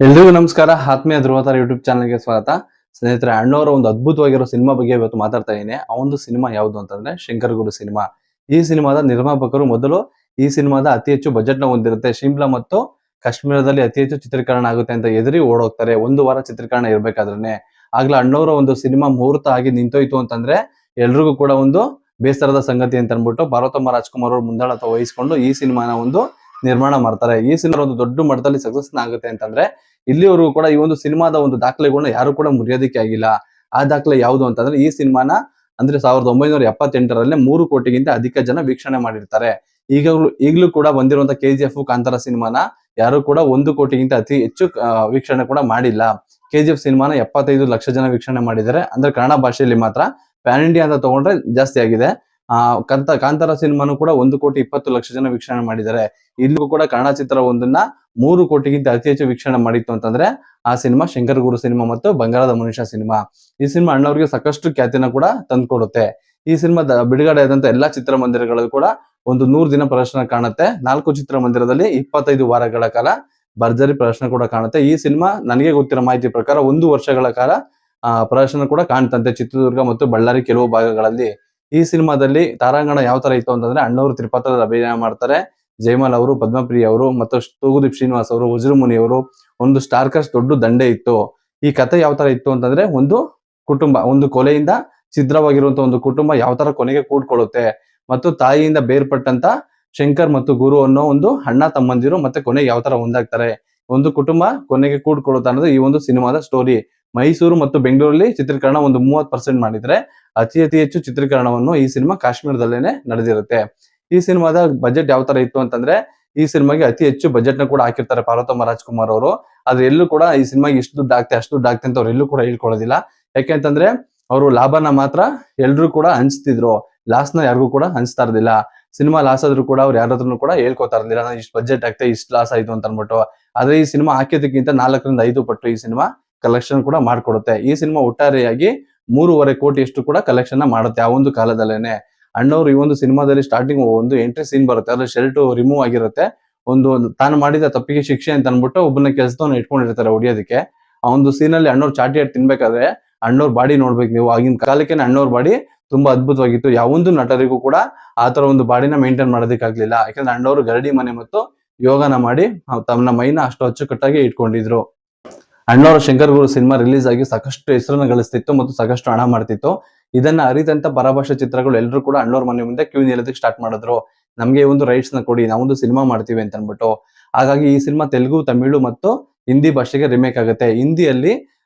ಎಲ್ರಿಗೂ ನಮಸ್ಕಾರ. ಆತ್ಮೀಯ ಧ್ರುವತಾರ ಯೂಟ್ಯೂಬ್ ಚಾನಲ್ಗೆ ಸ್ವಾಗತ. ಸ್ನೇಹಿತರೆ, ಅಣ್ಣವರ ಒಂದು ಅದ್ಭುತವಾಗಿರೋ ಸಿನಿಮಾ ಬಗ್ಗೆ ಇವತ್ತು ಮಾತಾಡ್ತಾ ಇದ್ದೀನಿ. ಆ ಒಂದು ಸಿನಿಮಾ ಯಾವುದು ಅಂತಂದ್ರೆ ಶಂಕರ್ ಗುರು ಸಿನಿಮಾ. ಈ ಸಿನಿಮಾದ ನಿರ್ಮಾಪಕರು ಮೊದಲು ಈ ಸಿನಿಮಾದ ಅತಿ ಹೆಚ್ಚು ಬಜೆಟ್ ನ ಹೊಂದಿರುತ್ತೆ. ಶಿಮ್ಲಾ ಮತ್ತು ಕಾಶ್ಮೀರದಲ್ಲಿ ಅತಿ ಹೆಚ್ಚು ಚಿತ್ರೀಕರಣ ಆಗುತ್ತೆ ಅಂತ ಎದುರಿ ಓಡೋಗ್ತಾರೆ. ಒಂದು ವಾರ ಚಿತ್ರೀಕರಣ ಇರ್ಬೇಕಾದ್ರೆ ಆಗ್ಲೇ ಅಣ್ಣವರ ಒಂದು ಸಿನಿಮಾ ಮುಹೂರ್ತ ಆಗಿ ನಿಂತೋಯ್ತು ಅಂತಂದ್ರೆ ಎಲ್ರಿಗೂ ಕೂಡ ಒಂದು ಬೇಸರದ ಸಂಗತಿ ಅಂತ ಅನ್ಬಿಟ್ಟು ಪಾರ್ವತಮ್ಮ ರಾಜ್ಕುಮಾರ್ ಅವರು ಮುಂದಾಳತ್ವ ವಹಿಸ್ಕೊಂಡು ಈ ಸಿನಿಮಾನ ಒಂದು ನಿರ್ಮಾಣ ಮಾಡ್ತಾರೆ. ಈ ಸಿನಿಮಾ ಒಂದು ದೊಡ್ಡ ಮಟ್ಟದಲ್ಲಿ ಸಕ್ಸಸ್ ಆಗುತ್ತೆ ಅಂತಂದ್ರೆ ಇಲ್ಲಿವರೆಗೂ ಕೂಡ ಈ ಒಂದು ಸಿನಿಮಾದ ಒಂದು ದಾಖಲೆಗಳನ್ನ ಯಾರು ಕೂಡ ಮುರಿಯೋದಕ್ಕೆ ಆಗಿಲ್ಲ. ಆ ದಾಖಲೆ ಯಾವುದು ಅಂತಂದ್ರೆ ಈ ಸಿನಿಮಾನ ಅಂದ್ರೆ 1978ರಲ್ಲಿ 3 ಕೋಟಿಗಿಂತ ಅಧಿಕ ಜನ ವೀಕ್ಷಣೆ ಮಾಡಿರ್ತಾರೆ. ಈಗಲೂ ಕೂಡ ಬಂದಿರುವಂತ KGF ಕಾಂತಾರ ಸಿನಿಮಾನ ಯಾರು ಕೂಡ 1 ಕೋಟಿಗಿಂತ ಅತಿ ಹೆಚ್ಚು ವೀಕ್ಷಣೆ ಕೂಡ ಮಾಡಿಲ್ಲ. KGF ಸಿನಿಮಾನ 75 ಲಕ್ಷ ಜನ ವೀಕ್ಷಣೆ ಮಾಡಿದ್ದಾರೆ. ಅಂದ್ರೆ ಕನ್ನಡ ಭಾಷೆಯಲ್ಲಿ ಮಾತ್ರ. ಪ್ಯಾನ್ ಇಂಡಿಯಾ ಅಂತ ತಗೊಂಡ್ರೆ ಜಾಸ್ತಿ ಆಗಿದೆ. ಕಾಂತಾರ ಸಿನಿಮಾನು ಕೂಡ 1,20,00,000 ಜನ ವೀಕ್ಷಣೆ ಮಾಡಿದ್ದಾರೆ. ಇಲ್ಲಿಗೂ ಕೂಡ ಕನ್ನಡ ಚಿತ್ರ ಒಂದನ್ನ 3 ಕೋಟಿಗಿಂತ ಅತಿ ಹೆಚ್ಚು ವೀಕ್ಷಣೆ ಮಾಡಿತ್ತು ಅಂತಂದ್ರೆ ಆ ಸಿನಿಮಾ ಶಂಕರ್ ಗುರು ಸಿನಿಮಾ ಮತ್ತು ಬಂಗಾರದ ಮನುಷ್ಯ ಸಿನಿಮಾ. ಈ ಸಿನಿಮಾ ಅಣ್ಣವ್ರಿಗೆ ಸಾಕಷ್ಟು ಖ್ಯಾತಿನ ಕೂಡ ತಂದ್ಕೊಡುತ್ತೆ. ಈ ಸಿನಿಮಾ ಬಿಡುಗಡೆ ಆದಂತ ಎಲ್ಲಾ ಚಿತ್ರಮಂದಿರಗಳು ಕೂಡ ಒಂದು 100 ದಿನ ಪ್ರದರ್ಶನ ಕಾಣುತ್ತೆ. 4 ಚಿತ್ರಮಂದಿರದಲ್ಲಿ 25 ವಾರಗಳ ಕಾಲ ಭರ್ಜರಿ ಪ್ರದರ್ಶನ ಕೂಡ ಕಾಣುತ್ತೆ. ಈ ಸಿನಿಮಾ ನನಗೆ ಗೊತ್ತಿರೋ ಮಾಹಿತಿ ಪ್ರಕಾರ 1 ವರ್ಷಗಳ ಕಾಲ ಪ್ರದರ್ಶನ ಕೂಡ ಕಾಣ್ತಂತೆ ಚಿತ್ರದುರ್ಗ ಮತ್ತು ಬಳ್ಳಾರಿ ಕೆಲವು ಭಾಗಗಳಲ್ಲಿ. ಈ ಸಿನಿಮಾದಲ್ಲಿ ತಾರಾಂಗಣ ಯಾವ ತರ ಇತ್ತು ಅಂತಂದ್ರೆ ಅಣ್ಣವರು ತ್ರಿಪಾತ್ರದಲ್ಲಿ ಅಭಿನಯ ಮಾಡ್ತಾರೆ. ಜಯಮಾಲ್ ಅವರು, ಪದ್ಮಪ್ರಿಯ ಅವರು ಮತ್ತು ತೂಗುದೀಪ್ ಶ್ರೀನಿವಾಸ್ ಅವರು, ವಜ್ರಮುನಿ ಅವರು, ಒಂದು ಸ್ಟಾರ್ ಕಾಸ್ಟ್ ದೊಡ್ಡ ದಂಡೆ ಇತ್ತು. ಈ ಕಥೆ ಯಾವ ತರ ಇತ್ತು ಅಂತಂದ್ರೆ ಒಂದು ಕುಟುಂಬ, ಒಂದು ಕೊಲೆಯಿಂದ ಛಿದ್ರವಾಗಿರುವಂತ ಒಂದು ಕುಟುಂಬ ಯಾವ ತರ ಕೊನೆಗೆ ಕೂಡ್ಕೊಳ್ಳುತ್ತೆ ಮತ್ತು ತಾಯಿಯಿಂದ ಬೇರ್ಪಟ್ಟಂತ ಶಂಕರ್ ಮತ್ತು ಗುರು ಅನ್ನೋ ಒಂದು ಅಣ್ಣ ತಮ್ಮಂದಿರು ಮತ್ತೆ ಕೊನೆಗೆ ಯಾವ ತರ ಒಂದಾಗ್ತಾರೆ, ಒಂದು ಕುಟುಂಬ ಕೊನೆಗೆ ಕೂಡ್ಕೊಳ್ಳುತ್ತೆ ಅನ್ನೋದು ಈ ಒಂದು ಸಿನಿಮಾದ ಸ್ಟೋರಿ. ಮೈಸೂರು ಮತ್ತು ಬೆಂಗಳೂರಲ್ಲಿ ಚಿತ್ರೀಕರಣ ಒಂದು 30% ಮಾಡಿದ್ರೆ ಅತಿ ಹೆಚ್ಚು ಚಿತ್ರೀಕರಣವನ್ನು ಈ ಸಿನಿಮಾ ಕಾಶ್ಮೀರದಲ್ಲೇನೆ ನಡೆದಿರುತ್ತೆ. ಈ ಸಿನಿಮಾದ ಬಜೆಟ್ ಯಾವ ತರ ಇತ್ತು ಅಂತಂದ್ರೆ ಈ ಸಿನಿಮಾಗೆ ಅತಿ ಹೆಚ್ಚು ಬಜೆಟ್ ನ ಕೂಡ ಹಾಕಿರ್ತಾರೆ ಪಾರ್ವತಮ್ಮ ರಾಜ್ಕುಮಾರ್ ಅವರು. ಆದ್ರೆ ಎಲ್ಲೂ ಕೂಡ ಈ ಸಿನಿಮಾಗೆ ಇಷ್ಟು ದುಡ್ಡು ಆಗ್ತೆ ಅಷ್ಟು ದುಡ್ಡು ಆಗ್ತೆ ಅಂತ ಅವ್ರು ಎಲ್ಲೂ ಕೂಡ ಹೇಳ್ಕೊಳ್ಳೋದಿಲ್ಲ. ಯಾಕೆಂತಂದ್ರೆ ಅವರು ಲಾಭನ ಮಾತ್ರ ಎಲ್ರು ಕೂಡ ಹಂಚ್ತಿದ್ರು, ಲಾಸ್ ನ ಯಾರಿಗೂ ಕೂಡ ಹಂಚ್ತಾ ಇರ್ಲಿಲ್ಲ. ಸಿನಿಮಾ ಲಾಸ್ ಆದ್ರೂ ಕೂಡ ಅವ್ರು ಯಾರಾದ್ರೂ ಕೂಡ ಹೇಳ್ಕೊತಾ ಇರ್ಲಿಲ್ಲ ನಾನು ಇಷ್ಟು ಬಜೆಟ್ ಆಗ್ತೆ ಇಷ್ಟು ಲಾಸ್ ಆಯ್ತು ಅಂತ ಅನ್ಬಿಟ್ಟು. ಆದ್ರೆ ಈ ಸಿನಿಮಾ ಹಾಕಿದ್ದಕ್ಕಿಂತ 4ರಿಂದ 5 ಪಟ್ಟು ಈ ಸಿನಿಮಾ ಕಲೆಕ್ಷನ್ ಕೂಡ ಮಾಡ್ಕೊಡುತ್ತೆ. ಈ ಸಿನಿಮಾ ಒಟ್ಟಾರೆಯಾಗಿ 3.5 ಕೋಟಿಯಷ್ಟು ಕೂಡ ಕಲೆಕ್ಷನ್ ಮಾಡುತ್ತೆ ಆ ಒಂದು ಕಾಲದಲ್ಲೇನೆ. ಅಣ್ಣವ್ರು ಈ ಒಂದು ಸಿನಿಮಾದಲ್ಲಿ ಸ್ಟಾರ್ಟಿಂಗ್ ಒಂದು ಎಂಟ್ರಿ ಸೀನ್ ಬರುತ್ತೆ, ಅದ್ರ ಶರ್ಟ್ ರಿಮೂವ್ ಆಗಿರುತ್ತೆ. ಒಂದು ತಾನು ಮಾಡಿದ ತಪ್ಪಿಗೆ ಶಿಕ್ಷೆ ಅಂತ ಅನ್ಬಿಟ್ಟು ಒಬ್ಬನ ಕೆಲಸದವನ್ನ ಇಟ್ಕೊಂಡಿರ್ತಾರೆ ಹೊಡಿಯೋದಕ್ಕೆ. ಆ ಒಂದು ಸೀನ್ ಅಲ್ಲಿ ಅಣ್ಣವ್ರು ಚಾಟಿ ಆಡ್ ತಿನ್ಬೇಕಾದ್ರೆ ಅಣ್ಣವ್ರ ಬಾಡಿ ನೋಡ್ಬೇಕು ನೀವು. ಆಗಿನ ಕಾಲಕ್ಕೆ ಅಣ್ಣವ್ರ ಬಾಡಿ ತುಂಬಾ ಅದ್ಭುತವಾಗಿತ್ತು. ಯಾವೊಂದು ನಟರಿಗೂ ಕೂಡ ಆತರ ಒಂದು ಬಾಡಿನ ಮೇಂಟೈನ್ ಮಾಡೋದಕ್ಕಾಗ್ಲಿಲ್ಲ. ಯಾಕಂದ್ರೆ ಅಣ್ಣವ್ರು ಗರಡಿ ಮನೆ ಮತ್ತು ಯೋಗನ ಮಾಡಿ ತಮ್ಮ ಮೈನ ಅಷ್ಟು ಅಚ್ಚುಕಟ್ಟಾಗಿ ಇಟ್ಕೊಂಡಿದ್ರು. ಅಣ್ಣವರ ಶಂಕರ್ ಗುರು ಸಿನಿಮಾ ರಿಲೀಸ್ ಆಗಿ ಸಾಕಷ್ಟು ಹೆಸರನ್ನ ಗಳಿಸ್ತಿತ್ತು ಮತ್ತು ಸಾಕಷ್ಟು ಹಣ ಮಾಡ್ತಿತ್ತು. ಇದನ್ನ ಅರಿತಂತ ಪರಭಾಷಾ ಚಿತ್ರಗಳು ಎಲ್ಲರೂ ಕೂಡ ಅಣ್ಣವ್ರ ಮನೆ ಮುಂದೆ ಕ್ಯೂ ನಿಲ್ಲೋದಕ್ಕೆ ಸ್ಟಾರ್ಟ್ ಮಾಡಿದ್ರು. ನಮ್ಗೆ ಒಂದು ರೈಟ್ಸ್ ನ ಕೊಡಿ, ನಾವೊಂದು ಸಿನಿಮಾ ಮಾಡ್ತೀವಿ ಅಂತ ಅನ್ಬಿಟ್ಟು. ಹಾಗಾಗಿ ಈ ಸಿನಿಮಾ ತೆಲುಗು, ತಮಿಳು ಮತ್ತು ಹಿಂದಿ ಭಾಷೆಗೆ ರಿಮೇಕ್ ಆಗುತ್ತೆ. ಹಿಂದಿಯಲ್ಲಿ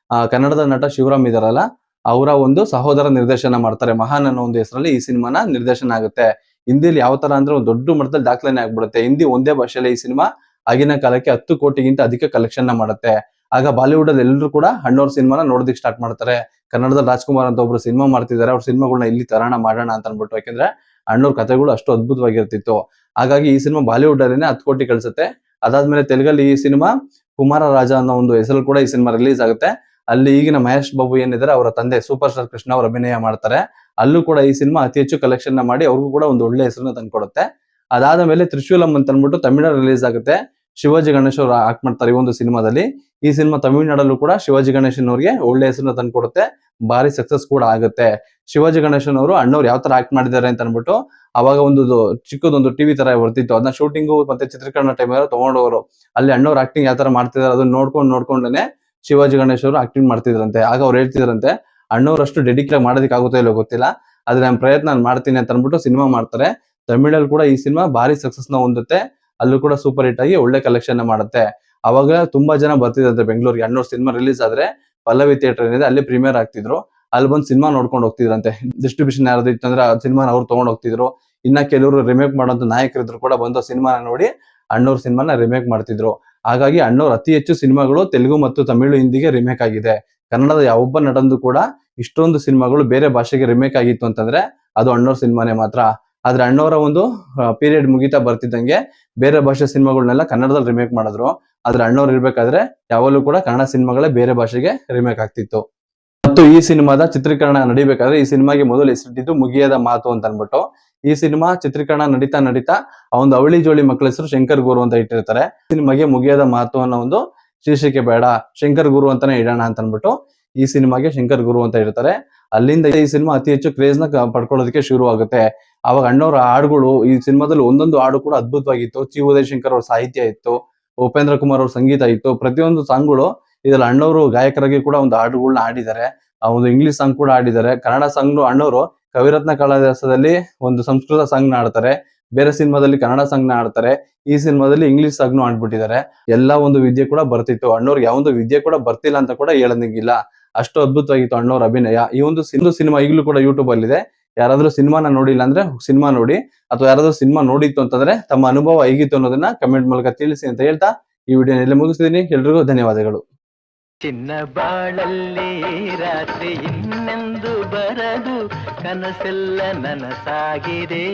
ಕನ್ನಡದ ನಟ ಶಿವರಾಮ್ ಇದಾರಲ್ಲ, ಅವರ ಒಂದು ಸಹೋದರ ನಿರ್ದೇಶನ ಮಾಡ್ತಾರೆ. ಮಹಾನ್ ಅನ್ನೋ ಒಂದು ಹೆಸರಲ್ಲಿ ಈ ಸಿನಿಮಾನ ನಿರ್ದೇಶನ ಆಗುತ್ತೆ. ಹಿಂದಿಯಲ್ಲಿ ಯಾವ ತರ ಅಂದ್ರೆ ಒಂದು ದೊಡ್ಡ ಮಟ್ಟದಲ್ಲಿ ದಾಖಲೆನೇ ಆಗ್ಬಿಡುತ್ತೆ. ಹಿಂದಿ ಒಂದೇ ಭಾಷೆಯಲ್ಲಿ ಈ ಸಿನಿಮಾ ಆಗಿನ ಕಾಲಕ್ಕೆ 10 ಕೋಟಿಗಿಂತ ಅಧಿಕ ಕಲೆಕ್ಷನ್ ನ ಮಾಡುತ್ತೆ. ಆಗ ಬಾಲಿವುಡ್ ಅಲ್ಲಿ ಎಲ್ಲರೂ ಕೂಡ ಅಣ್ಣವ್ರ ಸಿನಿಮಾನ ನೋಡೋದಕ್ಕೆ ಸ್ಟಾರ್ಟ್ ಮಾಡ್ತಾರೆ. ಕನ್ನಡದಲ್ಲಿ ರಾಜ್ಕುಮಾರ್ ಅಂತ ಒಬ್ರು ಸಿನಿಮಾ ಮಾಡ್ತಿದ್ದಾರೆ, ಅವ್ರ ಸಿನಿಮಾಗಳನ್ನ ಇಲ್ಲಿ ತರೋಣ ಮಾಡೋಣ ಅಂತ ಅನ್ಬಿಟ್ಟು. ಯಾಕಂದ್ರೆ ಅಣ್ಣವ್ರ ಕಥೆಗಳು ಅಷ್ಟು ಅದ್ಭುತವಾಗಿರ್ತಿತ್ತು. ಹಾಗಾಗಿ ಈ ಸಿನಿಮಾ ಬಾಲಿವುಡ್ ಅಲ್ಲಿನೇ 10 ಕೋಟಿ ಕಳಿಸುತ್ತೆ. ಅದಾದ್ಮೇಲೆ ತೆಲುಗಲ್ಲಿ ಈ ಸಿನಿಮಾ ಕುಮಾರ ರಾಜ ಅನ್ನೋ ಒಂದು ಹೆಸರು ಕೂಡ ಈ ಸಿನಿಮಾ ರಿಲೀಸ್ ಆಗುತ್ತೆ. ಅಲ್ಲಿ ಈಗಿನ ಮಹೇಶ್ ಬಾಬು ಏನಿದ್ದಾರೆ ಅವರ ತಂದೆ ಸೂಪರ್ ಸ್ಟಾರ್ ಕೃಷ್ಣ ಅವರು ಅಭಿನಯ ಮಾಡ್ತಾರೆ. ಅಲ್ಲೂ ಕೂಡ ಈ ಸಿನಿಮಾ ಅತಿ ಹೆಚ್ಚು ಕಲೆಕ್ಷನ್ ನ ಮಾಡಿ ಅವ್ರಿಗೂ ಕೂಡ ಒಂದು ಒಳ್ಳೆ ಹೆಸರನ್ನ ತಂದ್ಕೊಡುತ್ತೆ. ಅದಾದ ಮೇಲೆ ತ್ರಿಶೂಲಂ ಅಂತ ಅನ್ಬಿಟ್ಟು ತಮಿಳ್ ರಿಲೀಸ್ ಆಗುತ್ತೆ. ಶಿವಾಜಿ ಗಣೇಶ್ ಅವರು ಆಕ್ಟ್ ಮಾಡ್ತಾರೆ ಈ ಒಂದು ಸಿನಿಮಾದಲ್ಲಿ. ಈ ಸಿನಿಮಾ ತಮಿಳ್ನಾಡಲ್ಲೂ ಕೂಡ ಶಿವಾಜಿ ಗಣೇಶನ್ ಅವ್ರಿಗೆ ಒಳ್ಳೆ ಹೆಸರನ್ನ ತಂದ್ಕೊಡುತ್ತೆ. ಭಾರಿ ಸಕ್ಸಸ್ ಕೂಡ ಆಗುತ್ತೆ. ಶಿವಾಜಿ ಗಣೇಶನ್ ಅವರು ಅಣ್ಣವ್ರು ಯಾವ ತರ ಆಕ್ಟ್ ಮಾಡಿದ್ದಾರೆ ಅಂತ ಅನ್ಬಿಟ್ಟು ಅವಾಗ ಒಂದು ಚಿಕ್ಕದೊಂದು ಟಿವಿ ತರ ಬರ್ತಿತ್ತು. ಅದನ್ನ ಶೂಟಿಂಗು ಮತ್ತೆ ಚಿತ್ರೀಕರಣ ಟೈಮ್ ತಗೊಂಡವರು ಅಲ್ಲಿ ಅಣ್ಣವ್ರು ಆಕ್ಟಿಂಗ್ ಯಾವ ತರ ಮಾಡ್ತಿದಾರೆ ಅದನ್ನ ನೋಡ್ಕೊಂಡೇನೆ ಶಿವಾಜಿ ಗಣೇಶ್ ಅವರು ಆಕ್ಟಿಂಗ್ ಮಾಡ್ತಿದ್ರಂತೆ. ಆಗ ಅವ್ರು ಹೇಳ್ತಿದ್ರಂತೆ ಅಣ್ಣವ್ರಷ್ಟು ಡೆಡಿಕೇಟ್ ಮಾಡೋದಕ್ಕೆ ಆಗುತ್ತೋ ಇಲ್ಲೋ ಗೊತ್ತಿಲ್ಲ, ಆದ್ರೆ ನಾನು ಪ್ರಯತ್ನ ಮಾಡ್ತೀನಿ ಅಂತ ಅನ್ಬಿಟ್ಟು ಸಿನಿಮಾ ಮಾಡ್ತಾರೆ. ತಮಿಳಲ್ಲಿ ಕೂಡ ಈ ಸಿನಿಮಾ ಭಾರಿ ಸಕ್ಸಸ್ ನ ಹೊಂದುತ್ತೆ. ಅಲ್ಲೂ ಕೂಡ ಸೂಪರ್ ಹಿಟ್ ಆಗಿ ಒಳ್ಳೆ ಕಲೆಕ್ಷನ್ ಮಾಡುತ್ತೆ. ಅವಾಗ ತುಂಬಾ ಜನ ಬರ್ತಿದಂತೆ ಬೆಂಗಳೂರಿಗೆ. ಅಣ್ಣವ್ರ ಸಿನಿಮಾ ರಿಲೀಸ್ ಆದ್ರೆ ಪಲ್ಲವಿ ಥಿಯೇಟರ್ ಏನಿದೆ ಅಲ್ಲಿ ಪ್ರೀಮಿಯರ್ ಆಗ್ತಿದ್ರು. ಅಲ್ಲಿ ಬಂದು ಸಿನಿಮಾ ನೋಡ್ಕೊಂಡು ಹೋಗ್ತಿದ್ರಂತೆ. ಡಿಸ್ಟ್ರಿಬ್ಯೂಷನ್ ಯಾರಾದ್ರು ಇತ್ತಂದ್ರೆ ಆ ಸಿನಿಮಾನ ಅವ್ರು ತಗೊಂಡ್ ಹೋಗ್ತಿದ್ರು. ಇನ್ನ ಕೆಲವರು ರಿಮೇಕ್ ಮಾಡುವಂತ ನಾಯಕರಿದ್ರು ಕೂಡ ಬಂದು ಸಿನಿಮಾನ ನೋಡಿ ಅಣ್ಣವ್ರ ಸಿನಿಮಾನ ರಿಮೇಕ್ ಮಾಡ್ತಿದ್ರು. ಹಾಗಾಗಿ ಅಣ್ಣವ್ರ ಅತಿ ಹೆಚ್ಚು ಸಿನಿಮಾಗಳು ತೆಲುಗು ಮತ್ತು ತಮಿಳು, ಹಿಂದಿಗೆ ರಿಮೇಕ್ ಆಗಿದೆ. ಕನ್ನಡದ ಯಾವೊಬ್ಬ ನಟಂದು ಕೂಡ ಇಷ್ಟೊಂದು ಸಿನಿಮಾಗಳು ಬೇರೆ ಭಾಷೆಗೆ ರಿಮೇಕ್ ಆಗಿತ್ತು ಅಂತಂದ್ರೆ ಅದು ಅಣ್ಣವ್ರ ಸಿನಿಮಾನೇ ಮಾತ್ರ. ಆದ್ರೆ ಅಣ್ಣವರ ಒಂದು ಪೀರಿಯಡ್ ಮುಗಿತಾ ಬರ್ತಿದ್ದಂಗೆ ಬೇರೆ ಭಾಷೆ ಸಿನಿಮಾಗಳನ್ನೆಲ್ಲ ಕನ್ನಡದಲ್ಲಿ ರಿಮೇಕ್ ಮಾಡಿದ್ರು. ಆದ್ರೆ ಅಣ್ಣವ್ರು ಇರ್ಬೇಕಾದ್ರೆ ಯಾವಾಗಲೂ ಕೂಡ ಕನ್ನಡ ಸಿನಿಮಾಗಳೇ ಬೇರೆ ಭಾಷೆಗೆ ರಿಮೇಕ್ ಆಗ್ತಿತ್ತು. ಮತ್ತು ಈ ಸಿನಿಮಾದ ಚಿತ್ರೀಕರಣ ನಡಿಬೇಕಾದ್ರೆ ಈ ಸಿನಿಮಾಗೆ ಮೊದಲು ಹೆಸರಿಟ್ಟಿದ್ದು ಮುಗಿಯದ ಮಾತು ಅಂತ ಅನ್ಬಿಟ್ಟು. ಈ ಸಿನಿಮಾ ಚಿತ್ರೀಕರಣ ನಡೀತಾ ಆ ಒಂದು ಅವಳಿ ಜೋಳಿ ಮಕ್ಕಳ ಹೆಸರು ಶಂಕರ್ ಗುರು ಅಂತ ಇಟ್ಟಿರ್ತಾರೆ. ಸಿನಿಮಾಗೆ ಮುಗಿಯದ ಮಾತು ಅನ್ನೋ ಒಂದು ಶೀರ್ಷಿಕೆ ಬೇಡ, ಶಂಕರ್ ಗುರು ಅಂತಾನೆ ಇಡೋಣ ಅಂತ ಅನ್ಬಿಟ್ಟು ಈ ಸಿನಿಮಾಗೆ ಶಂಕರ್ ಗುರು ಅಂತ ಇರ್ತಾರೆ. ಅಲ್ಲಿಂದ ಈ ಸಿನಿಮಾ ಅತಿ ಹೆಚ್ಚು ಕ್ರೇಜ್ ನ ಪಡ್ಕೊಳ್ಳೋದಕ್ಕೆ ಶುರು ಆಗುತ್ತೆ. ಅವಾಗ ಅಣ್ಣವ್ರ ಹಾಡುಗಳು ಈ ಸಿನಿಮಾದಲ್ಲಿ ಒಂದೊಂದು ಹಾಡು ಕೂಡ ಅದ್ಭುತವಾಗಿತ್ತು. ಚಿ ಉದಯಶಂಕರ್ ಅವ್ರ ಸಾಹಿತ್ಯ ಇತ್ತು, ಉಪೇಂದ್ರ ಕುಮಾರ್ ಅವ್ರ ಸಂಗೀತ ಇತ್ತು. ಪ್ರತಿಯೊಂದು ಸಾಂಗ್ಗಳು ಇದ್ರಲ್ಲಿ ಅಣ್ಣವರು ಗಾಯಕರಾಗಿ ಕೂಡ ಒಂದು ಹಾಡುಗಳನ್ನ ಆಡಿದ್ದಾರೆ. ಆ ಒಂದು ಇಂಗ್ಲಿಷ್ ಸಾಂಗ್ ಕೂಡ ಆಡಿದ್ದಾರೆ. ಕನ್ನಡ ಸಾಂಗ್ ಅಣ್ಣವರು ಕವಿರತ್ನ ಕಾಳದಾಸದಲ್ಲಿ ಒಂದು ಸಂಸ್ಕೃತ ಸಾಂಗ್ ನ ಆಡ್ತಾರೆ, ಬೇರೆ ಸಿನಿಮಾದಲ್ಲಿ ಕನ್ನಡ ಸಾಂಗ್ ನ ಆಡ್ತಾರೆ, ಈ ಸಿನಿಮಾದಲ್ಲಿ ಇಂಗ್ಲಿಷ್ ಸಾಂಗ್ ನು ಆಡ್ಬಿಟ್ಟಿದ್ದಾರೆ. ಎಲ್ಲಾ ಒಂದು ವಿದ್ಯೆ ಕೂಡ ಬರ್ತಿತ್ತು. ಅಣ್ಣವ್ರಿಗೆ ಯಾವೊಂದು ವಿದ್ಯೆ ಕೂಡ ಬರ್ತಿಲ್ಲ ಅಂತ ಕೂಡ ಹೇಳಂಗಿಲ್ಲ, ಅಷ್ಟು ಅದ್ಭುತವಾಗಿತ್ತು ಅಣ್ಣವ್ರ ಅಭಿನಯ. ಈ ಒಂದು ಸಿನಿಮಾ ಈಗಲೂ ಕೂಡ ಯೂಟ್ಯೂಬ್ ಅಲ್ಲಿ ಇದೆ. ಯಾರಾದ್ರೂ ಸಿನಿಮಾನ ನೋಡಿಲ್ಲ ಅಂದ್ರೆ ಸಿನಿಮಾ ನೋಡಿ, ಅಥವಾ ಯಾರಾದ್ರೂ ಸಿನಿಮಾ ನೋಡಿತ್ತು ಅಂತಂದ್ರೆ ತಮ್ಮ ಅನುಭವ ಹೇಗಿತ್ತು ಅನ್ನೋದನ್ನ ಕಮೆಂಟ್ ಮೂಲಕ ತಿಳಿಸಿ ಅಂತ ಹೇಳ್ತಾ ಈ ವಿಡಿಯೋ ಎಲ್ಲ ಮುಗಿಸ್ತಿದ್ದೀನಿ. ಎಲ್ರಿಗೂ ಧನ್ಯವಾದಗಳು. ಚಿನ್ನ ಬಾಳಲ್ಲಿ ರಾತ್ರಿ ಇನ್ನೆಂದು ಬರದು, ಕನಸೆಲ್ಲ ನನಸಾಗಿದೆ.